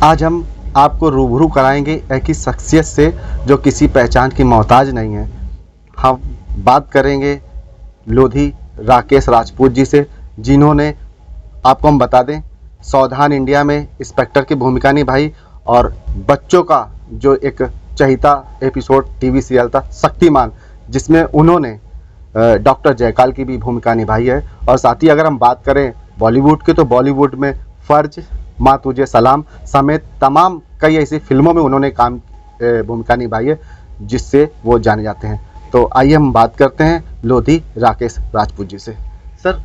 आज हम आपको रूबरू कराएंगे एक ही शख्सियत से जो किसी पहचान की मोहताज नहीं है। हम बात करेंगे लोधी राकेश राजपूत जी से, जिन्होंने, आपको हम बता दें, सावधान इंडिया में इंस्पेक्टर की भूमिका निभाई और बच्चों का जो एक चहिता एपिसोड टीवी सीरियल था शक्तिमान, जिसमें उन्होंने डॉक्टर जयकाल की भी भूमिका निभाई है। और साथ ही अगर हम बात करें बॉलीवुड की, तो बॉलीवुड में फर्ज, माँ तुझे सलाम समेत तमाम कई ऐसी फिल्मों में उन्होंने भूमिका निभाई है, जिससे वो जाने जाते हैं। तो आइए हम बात करते हैं लोधी राकेश राजपूत जी से। सर,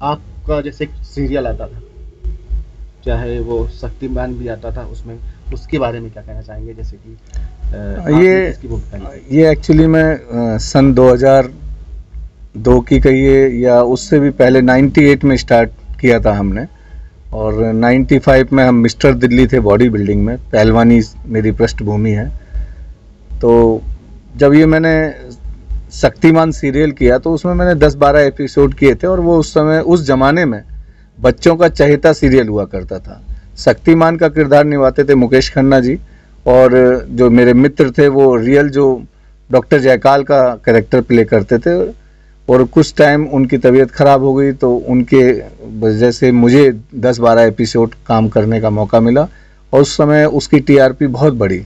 आपका जैसे सीरियल आता था, चाहे वो शक्तिमान भी आता था, उसमें उसके बारे में क्या कहना चाहेंगे? जैसे कि ये एक्चुअली मैं सन 2002 की कहिए या उससे भी पहले 98 में स्टार्ट किया था हमने, और 95 में हम मिस्टर दिल्ली थे बॉडी बिल्डिंग में, पहलवानी मेरी पृष्ठभूमि है। तो जब ये मैंने शक्तिमान सीरियल किया तो उसमें मैंने 10-12 एपिसोड किए थे, और वो उस समय उस ज़माने में बच्चों का चहेता सीरियल हुआ करता था। शक्तिमान का किरदार निभाते थे मुकेश खन्ना जी, और जो मेरे मित्र थे वो रियल जो डॉक्टर जयकाल का कैरेक्टर प्ले करते थे। और कुछ टाइम उनकी तबीयत ख़राब हो गई, तो उनके वजह से मुझे 10-12 एपिसोड काम करने का मौका मिला, और उस समय उसकी टीआरपी बहुत बढ़ी।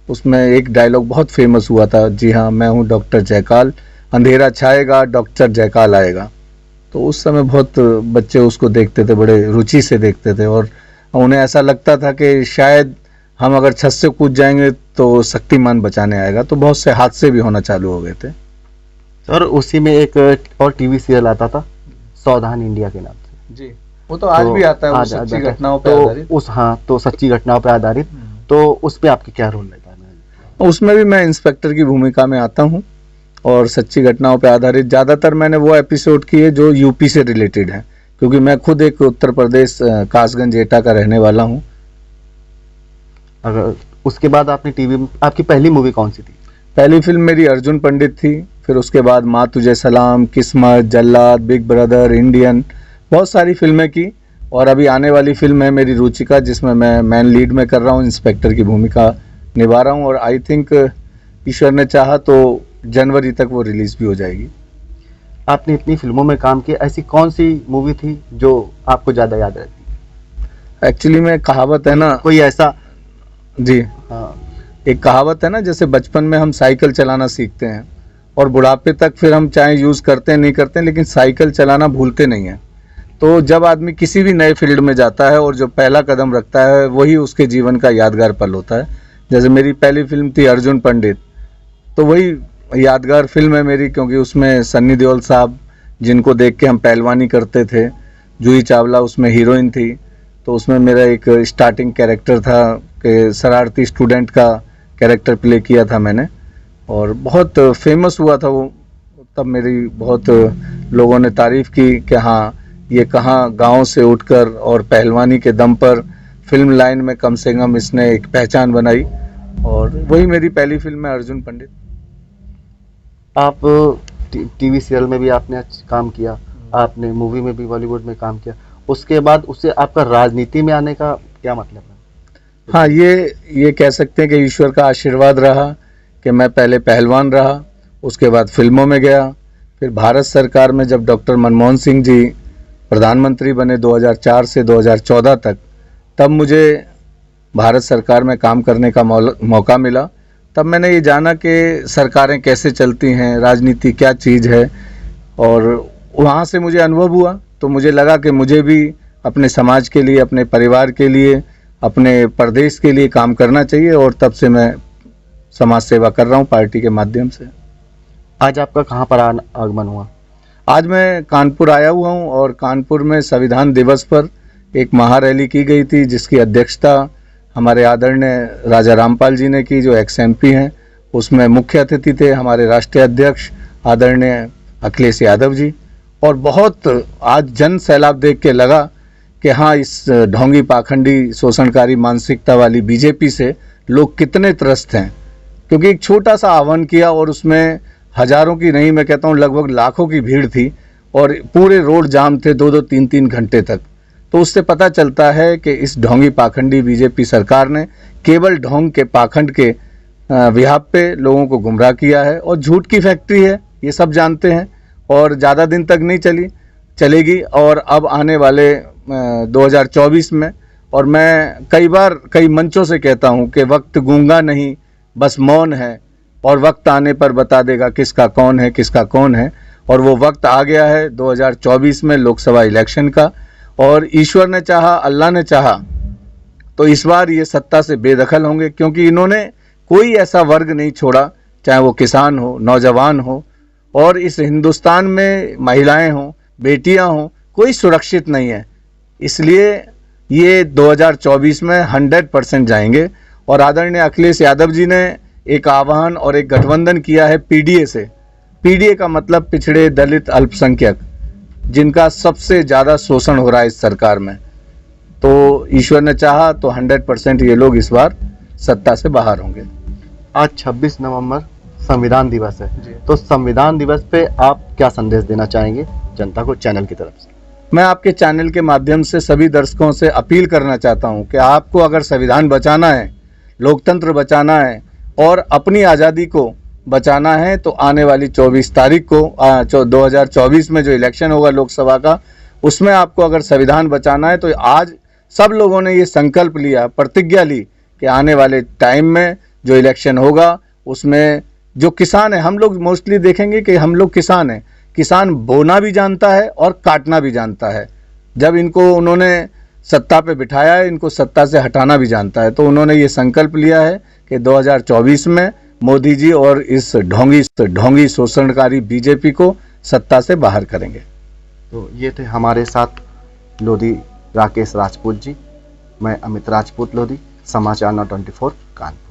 उसमें एक डायलॉग बहुत फेमस हुआ था, जी हाँ मैं हूँ डॉक्टर जयकाल, अंधेरा छाएगा डॉक्टर जयकाल आएगा। तो उस समय बहुत बच्चे उसको देखते थे, बड़े रुचि से देखते थे, और उन्हें ऐसा लगता था कि शायद हम अगर छत से कूद जाएंगे तो शक्तिमान बचाने आएगा। तो बहुत से हादसे भी होना चालू हो गए थे। सर, उसी में एक और टीवी सीरियल आता था सावधान इंडिया के नाम से। जी, वो तो आज भी आता है, वो सच्ची घटनाओं पे आधारित। तो सच्ची घटनाओं पे आधारित। तो उस पे आपके क्या रोल रहता है? उसमें भी मैं इंस्पेक्टर की भूमिका में आता हूँ, और सच्ची घटनाओं पे आधारित ज़्यादातर मैंने वो एपिसोड किए जो यूपी से रिलेटेड है, क्योंकि मैं खुद एक उत्तर प्रदेश कासगंज एटा का रहने वाला हूँ। अगर उसके बाद आपने टीवी में, आपकी पहली मूवी कौन सी थी? पहली फिल्म मेरी अर्जुन पंडित थी, फिर उसके बाद माँ तुझे सलाम, किस्मत, जल्लाद, बिग ब्रदर, इंडियन, बहुत सारी फिल्में की। और अभी आने वाली फिल्म है मेरी रुचिका, जिसमें मैं मैन लीड में कर रहा हूँ, इंस्पेक्टर की भूमिका निभा रहा हूँ, और आई थिंक ईश्वर ने चाहा तो जनवरी तक वो रिलीज़ भी हो जाएगी। आपने इतनी फिल्मों में काम किया, ऐसी कौन सी मूवी थी जो आपको ज़्यादा याद रहती? एक्चुअली में कहावत है ना, कोई ऐसा? जी हाँ, एक कहावत है ना, जैसे बचपन में हम साइकिल चलाना सीखते हैं, और बुढ़ापे तक फिर हम चाहे यूज़ करते हैं नहीं करते हैं, लेकिन साइकिल चलाना भूलते नहीं हैं। तो जब आदमी किसी भी नए फील्ड में जाता है और जो पहला कदम रखता है वही उसके जीवन का यादगार पल होता है। जैसे मेरी पहली फिल्म थी अर्जुन पंडित, तो वही यादगार फिल्म है मेरी, क्योंकि उसमें सन्नी देओल साहब, जिनको देख के हम पहलवानी करते थे, जूही चावला उसमें हीरोइन थी। तो उसमें मेरा एक स्टार्टिंग कैरेक्टर था कि शरारती स्टूडेंट का कैरेक्टर प्ले किया था मैंने, और बहुत फेमस हुआ था वो। तब मेरी बहुत लोगों ने तारीफ़ की कि हाँ, ये कहाँ गांव से उठकर और पहलवानी के दम पर फिल्म लाइन में कम से कम इसने एक पहचान बनाई, और वही मेरी पहली फिल्म है अर्जुन पंडित। आप टीवी सीरियल में भी आपने काम किया, आपने मूवी में भी बॉलीवुड में काम किया, उसके बाद उससे आपका राजनीति में आने का क्या मतलब है? हाँ, ये कह सकते हैं कि ईश्वर का आशीर्वाद रहा कि मैं पहले पहलवान रहा, उसके बाद फिल्मों में गया, फिर भारत सरकार में जब डॉक्टर मनमोहन सिंह जी प्रधानमंत्री बने 2004 से 2014 तक, तब मुझे भारत सरकार में काम करने का मौका मिला। तब मैंने ये जाना कि सरकारें कैसे चलती हैं, राजनीति क्या चीज़ है, और वहाँ से मुझे अनुभव हुआ। तो मुझे लगा कि मुझे भी अपने समाज के लिए, अपने परिवार के लिए, अपने प्रदेश के लिए काम करना चाहिए, और तब से मैं समाज सेवा कर रहा हूँ पार्टी के माध्यम से। आज आपका कहाँ पर आगमन हुआ? आज मैं कानपुर आया हुआ हूँ, और कानपुर में संविधान दिवस पर एक महारैली की गई थी, जिसकी अध्यक्षता हमारे आदरणीय राजा रामपाल जी ने की, जो एक्स-MP हैं। उसमें मुख्य अतिथि थे हमारे राष्ट्रीय अध्यक्ष आदरणीय अखिलेश यादव जी, और बहुत आज जन सैलाब देख के लगा कि हाँ, इस ढोंगी पाखंडी शोषणकारी मानसिकता वाली बीजेपी से लोग कितने त्रस्त हैं। क्योंकि एक छोटा सा आह्वान किया, और उसमें हज़ारों की नहीं, मैं कहता हूँ लगभग लाखों की भीड़ थी, और पूरे रोड जाम थे 2-2, 3-3 घंटे तक। तो उससे पता चलता है कि इस ढोंगी पाखंडी बीजेपी सरकार ने केवल ढोंग के पाखंड के विहाप पे लोगों को गुमराह किया है और झूठ की फैक्ट्री है, ये सब जानते हैं। और ज़्यादा दिन तक नहीं चलेगी। और अब आने वाले 2024 में, और मैं कई बार कई मंचों से कहता हूं कि वक्त गूंगा नहीं बस मौन है, और वक्त आने पर बता देगा किसका कौन है, किसका कौन है। और वो वक्त आ गया है 2024 में लोकसभा इलेक्शन का, और ईश्वर ने चाहा, अल्लाह ने चाहा तो इस बार ये सत्ता से बेदखल होंगे, क्योंकि इन्होंने कोई ऐसा वर्ग नहीं छोड़ा, चाहे वो किसान हो, नौजवान हो, और इस हिंदुस्तान में महिलाएं हों, बेटियां हों, कोई सुरक्षित नहीं है। इसलिए ये 2024 में 100% जाएंगे। और आदरणीय अखिलेश यादव जी ने एक आह्वान और एक गठबंधन किया है पीडीए से। पीडीए का मतलब पिछड़े, दलित, अल्पसंख्यक, जिनका सबसे ज़्यादा शोषण हो रहा है इस सरकार में। तो ईश्वर ने चाहा तो 100% ये लोग इस बार सत्ता से बाहर होंगे। आज 26 नवंबर संविधान दिवस है, तो संविधान दिवस पे आप क्या संदेश देना चाहेंगे जनता को चैनल की तरफ से? मैं आपके चैनल के माध्यम से सभी दर्शकों से अपील करना चाहता हूं कि आपको अगर संविधान बचाना है, लोकतंत्र बचाना है और अपनी आज़ादी को बचाना है, तो आने वाली 24 तारीख को 2024 में जो इलेक्शन होगा लोकसभा का, उसमें आपको अगर संविधान बचाना है तो आज सब लोगों ने ये संकल्प लिया, प्रतिज्ञा ली कि आने वाले टाइम में जो इलेक्शन होगा उसमें जो किसान है, हम लोग मोस्टली देखेंगे कि हम लोग किसान हैं, किसान बोना भी जानता है और काटना भी जानता है। जब इनको उन्होंने सत्ता पे बिठाया है, इनको सत्ता से हटाना भी जानता है। तो उन्होंने ये संकल्प लिया है कि 2024 में मोदी जी और इस ढोंगी शोषणकारी बीजेपी को सत्ता से बाहर करेंगे। तो ये थे हमारे साथ लोधी राकेश राजपूत जी। मैं अमित राजपूत लोधी, समाचार 9 24 कानपुर।